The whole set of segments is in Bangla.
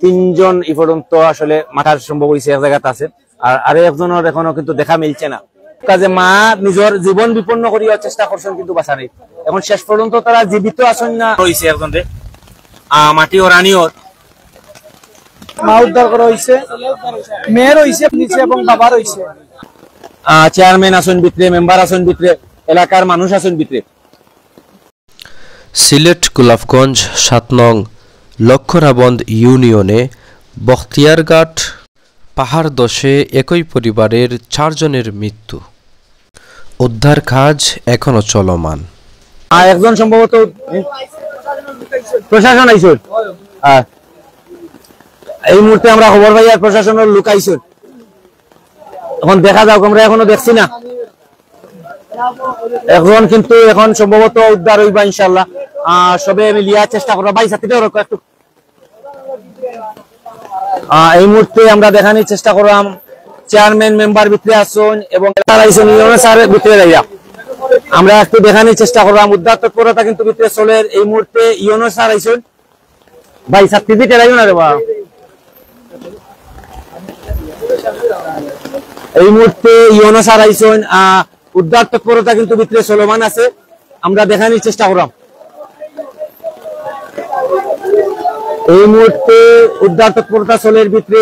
তিনজন এই পর্যন্ত আসলে মাথার সম্ভব হয়েছে, এক জায়গাতে আছে, আর আরো একজনের এখনো কিন্তু দেখা মিলছে না। কাজে মা নিজের জীবন বিপন্ন করিয়া চেষ্টা করছেন কিন্তু বাঁচা নেই। এখন শেষ পর্যন্ত তারা জীবিত আসন না রয়েছে, একজন মাটি ও রানীর মা উদ্ধার করা হয়েছে, মেয়ের হয়েছে নিচে এবং বাবার হয়েছে। চেয়ারম্যান আসন ভিতরে, মেম্বার আসন ভিতরে, এলাকার মানুষ আসন ভিতরে। সিলেট গোলাপগঞ্জ ৭ নং লক্ষরাবন্দ ইউনিয়নে বখতিয়ারঘাট পাহাড় দশে একই পরিবারের ৪ জনের মৃত্যু। উদ্ধার কাজ এখনো চলমান। একজন সম্ভবত প্রশাসন আইসুন, এই মুহূর্তে আমরা খবর পাই আর প্রশাসনের লোক আইসুন। এখন দেখা যাক, আমরা এখনো দেখছি না এখন, কিন্তু এখন সম্ভবত উদ্ধার হইবা ইনশাল্লাহ। সবে মিলিয়া চেষ্টা করবো। ভাই সাথীটা একটু এই মুহূর্তে আমরা দেখানোর চেষ্টা করলাম চেয়ারম্যান মেম্বার ভিতরে আসুন এবং ভিতরে যাইয়া আমরা একটু দেখানোর চেষ্টা করলাম। উদ্ধার তৎপরতা কিন্তু ভিতরে চলে। এই মুহূর্তে ইউনো স্যার আইসুন। ভাই সার্টিফিকেট আইও না রে বা। এই মুহূর্তে ইউনো স্যার আইসুন। উদ্ধার তৎপরতা কিন্তু ভিতরে চলমান আছে, আমরা দেখানোর চেষ্টা করলাম। এই মুহূর্তে উদ্ধার তৎপরতা চলের ভিতরে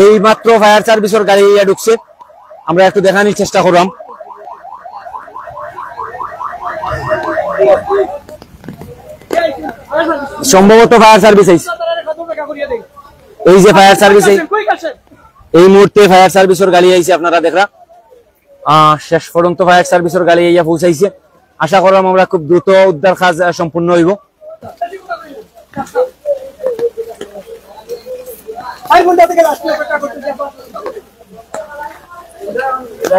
এই মাত্র ফায়ার সার্ভিসের গাড়ি ঢুকছে, আমরা একটু দেখানোর চেষ্টা করলাম। সম্ভবত ফায়ার সার্ভিস এই যে ফায়ার সার্ভিস এই মুহূর্তে ফায়ার সার্ভিসের গাড়ি আইছে, আপনারা দেখরা শেষ পর্যন্ত ফায়ার সার্ভিসের গাড়ি ইয়া পৌঁছাইছে। আশা করলাম আমরা খুব দ্রুত উদ্ধার কাজ সম্পূর্ণ হইব।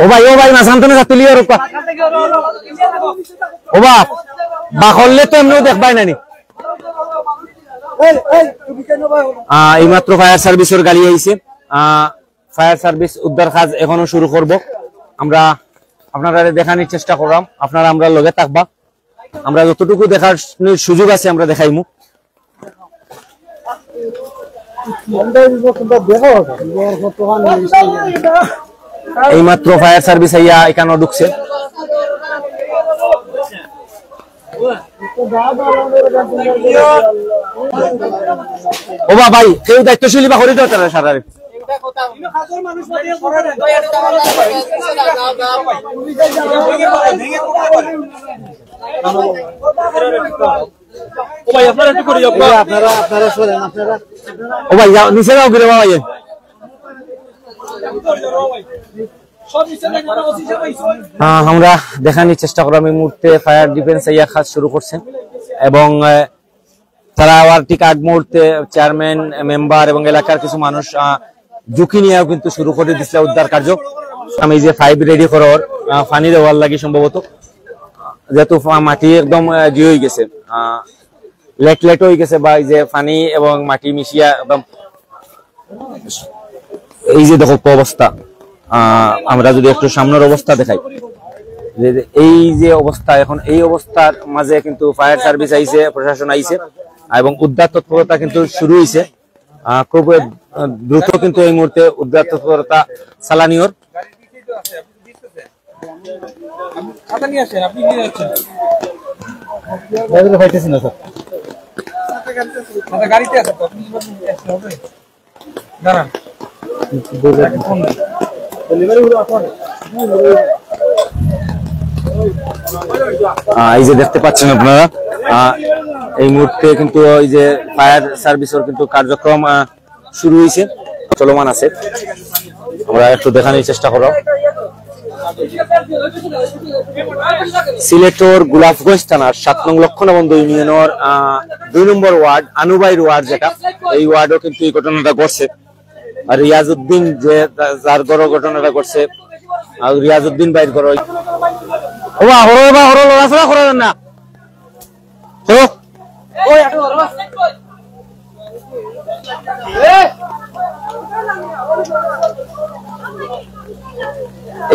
ও ভাই না শান্তনু সাথে ও বা করলে তো এমনিও দেখবাই নানি। এইমাত্র ফায়ার সার্ভিসের গাড়ি আইছে, ফায়ার সার্ভিস উদ্ধার কাজ এখনো শুরু করব। আমরা আপনারা দেখানোর চেষ্টা করলাম, আপনারা আমরা লগে থাকবা, আমরা যতটুকু দেখার সুযোগ আছে আমরা দেখাইমু। এইমাত্র ফায়ার সার্ভিস আইয়া এখানে ঢুকছে। ও ভাই কেউ দায়িত্বশীল বা করে দাও তারা সারা ও ভাই নিচে যাও গিরে ভাই। আমরা দেখানোর চেষ্টা করলাম এই মুহূর্তে ফায়ার ডিফেন্স ইয়া কাজ শুরু করছেন এবং তারা আবার ঠিক আগ মুহূর্তে চেয়ারম্যান মেম্বার এবং এলাকার কিছু মানুষ ঝুঁকি নিয়েও কিন্তু শুরু করে দিচ্ছে উদ্ধার কার্য। আমি যে 5 রেডি করার পানি দেওয়ার লাগি সম্ভবত, যেহেতু মাটি একদম জি হয়ে গেছে, লেট হয়ে গেছে, বা এই যে পানি এবং মাটি মিশিয়া একদম এই যে দেখো অবস্থা। আমরা যদি একটু সামনের অবস্থা দেখাই, এই যে অবস্থা এখন, এই অবস্থার মাঝে কিন্তু ফায়ার সার্ভিস আইছে, প্রশাসন আইছে এবং উদ্ধার তৎপরতা কিন্তু শুরু হয়েছে। খুব দ্রুত কিন্তু এই মুহূর্তে উদ্ধার তৎপরতা চালানিওর। এই যে দেখতে পাচ্ছেন আপনারা, এই মুহূর্তে কিন্তু এই যে ফায়ার সার্ভিসের কিন্তু কার্যক্রম শুরু হয়েছে, চলমান আছে। আমরা একটু দেখানোর চেষ্টা করব। সিলেটর গোলাপগঞ্জ থানার 7 নং লক্ষণাবন্দ ইউনিয়নের 2 নম্বর ওয়ার্ড আনুবাইর ওয়ার্ড, যেটা এই ওয়ার্ডও কিন্তু এই ঘটনাটা ঘটছে। আর রিয়াজউদ্দিন যে যার গড় ঘটনাটা ঘটছে, রিয়াজউদ্দিন বাইর গড় লড়াচড়া করেন না।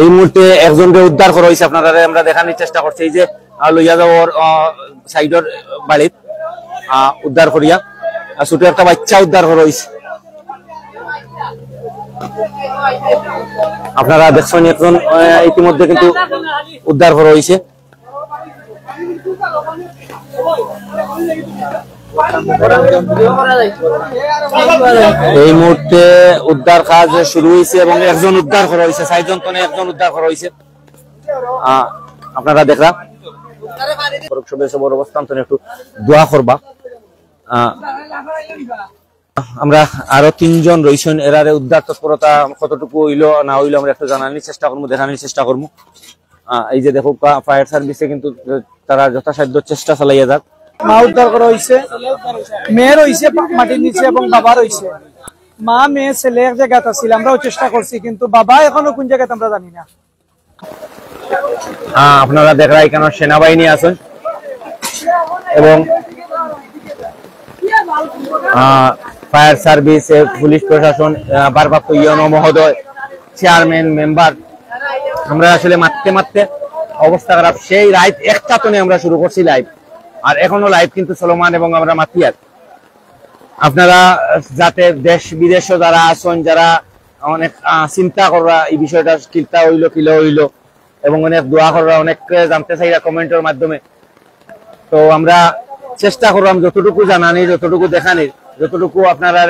এই মুহূর্তে একজনকে উদ্ধার করা হয়েছে, আপনারা আমরা দেখানোর চেষ্টা করছি। এই যে লইয়া যাওয়ার সাইডের বাড়িত উদ্ধার করিয়া ছোট একটা বাচ্চা উদ্ধার করা হয়েছে। আপনারা দেখছেন এখন ইতিমধ্যে কিন্তু উদ্ধার করা হয়েছে। এই মুহূর্তে উদ্ধার কাজ শুরু হয়েছে এবং একজন উদ্ধার করা হয়েছে, 6 জন তনে একজন উদ্ধার করা হয়েছে। আপনারা দেখরা অবস্থান তো একটু দোয়া করবা। আমরা আরো 3 জন রয়েছেন, এরারে উদ্ধার তৎপরতা কতটুকু হইলো না হইলো আমরা একটু জানানোর চেষ্টা করবো, দেখানোর চেষ্টা করবো। এই যে দেখো ফায়ার সার্ভিসে কিন্তু তারা যথাসাধ্য চেষ্টা চালাইয়া যাক। মা উদ্ধার করা হয়েছে, মেয়ে রয়েছে মাটির নিচে এবং বাবা রয়েছে। মা মেয়ে ছেলে এক জায়গায় আছিল, আমরাও চেষ্টা করছি, কিন্তু বাবা এখনো কোন জায়গায় আমরা জানি না। আপনারা দেখরা এখানে সেনাবাহিনী আছেন এবং ফায়ার সার্ভিস, পুলিশ প্রশাসন, ভারপ্রাপ্ত ইউনো মহোদয়, চেয়ারম্যান, মেম্বার। আমরা আসলে মারতে মারতে অবস্থা খারাপ। সেই রাইট 1টা তনে আমরা শুরু করছি লাইভ, আর এখনো লাইভ কিন্তু চলমান এবং আমরা মাতিয়ার। আপনারা যাতে দেশ বিদেশে যারা আছেন, যারা অনেক চিন্তা করা এই বিষয়টা কিলতা হইলো কিলো হইলো এবং অনেক দোয়া করা, অনেক জানতে চাইরা কমেন্টের মাধ্যমে। তো আমরা চেষ্টা করলাম যতটুকু জানানি, যতটুকু দেখানি, যতটুকু আপনারা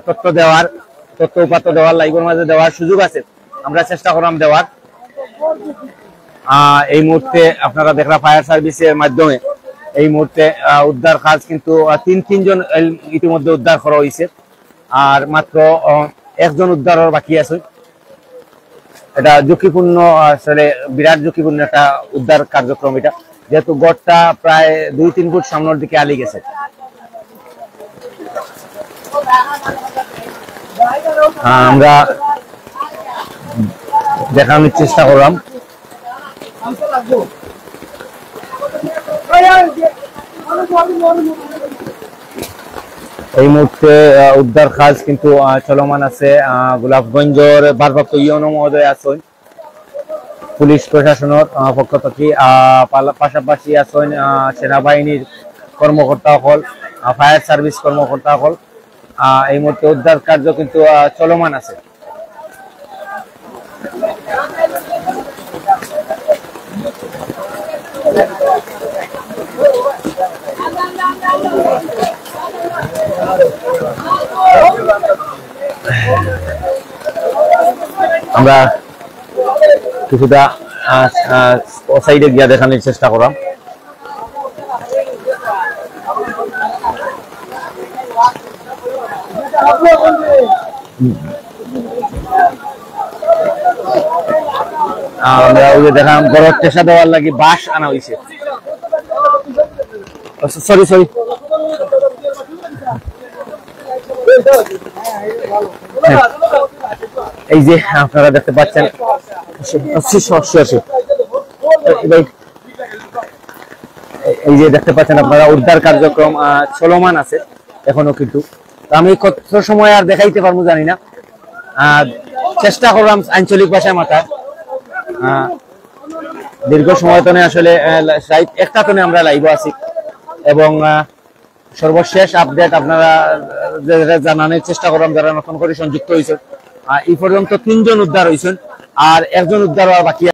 তথ্য দেওয়ার, তথ্য উপাত্ত দেওয়ার, লাইভের মাঝে দেওয়ার সুযোগ আছে আমরা চেষ্টা করলাম দেওয়ার। এই মুহূর্তে আপনারা দেখরা ফায়ার সার্ভিসের মাধ্যমে এই মুহূর্তে উদ্ধার কাজ কিন্তু 3 জন ইতিমধ্যে উদ্ধার করা হয়েছে, আর মাত্র 1 জন উদ্ধারের বাকি আছে। এটা ঝুঁকিপূর্ণ, আসলে বিরাট ঝুঁকিপূর্ণ একটা উদ্ধার কার্যক্রম এটা, যেহেতু গড়টা প্রায় 2-3 ফুট সামনের দিকে আলি গেছে। আমরা দেখানোর চেষ্টা করলাম। এই মুহূর্তে উদ্ধার কাজ কিন্তু চলমান আছে। গোলাপগঞ্জের ভারপ্রাপ্ত ইউনো মহোদয় আছেন, পুলিশ প্রশাসনের পক্ষ থেকে, পাশাপাশি আছেন সেনাবাহিনীর কর্মকর্তা হল, ফায়ার সার্ভিস কর্মকর্তা হল। এই মুহূর্তে উদ্ধার কার্য কিন্তু চলমান আছে। আমরা কিছুটা সাইডে গিয়া দেখানোর চেষ্টা করলাম। আমরা ওই যে দেখলাম বড় টেসা দেওয়ার লাগি বাঁশ আনা হয়েছে। সরি এই যে আপনারা দেখতে পাচ্ছেন, এই যে দেখতে পাচ্ছেন আপনারা উদ্ধার কার্যক্রম চলমান আছে এখনো কিন্তু। আমি কত সময় আর দেখাইতে পারবো জানি না, চেষ্টা করলাম আঞ্চলিক ভাষায় মাথায়। দীর্ঘ সময় তনে আসলে 1টা তনে আমরা লাইভ আছি এবং সর্বশেষ আপডেট আপনারা জানানোর চেষ্টা করলাম যারা নতুন করে সংযুক্ত হয়েছেন। এই পর্যন্ত 3 জন উদ্ধার হয়েছেন আর 1 জন উদ্ধার হওয়া বাকি।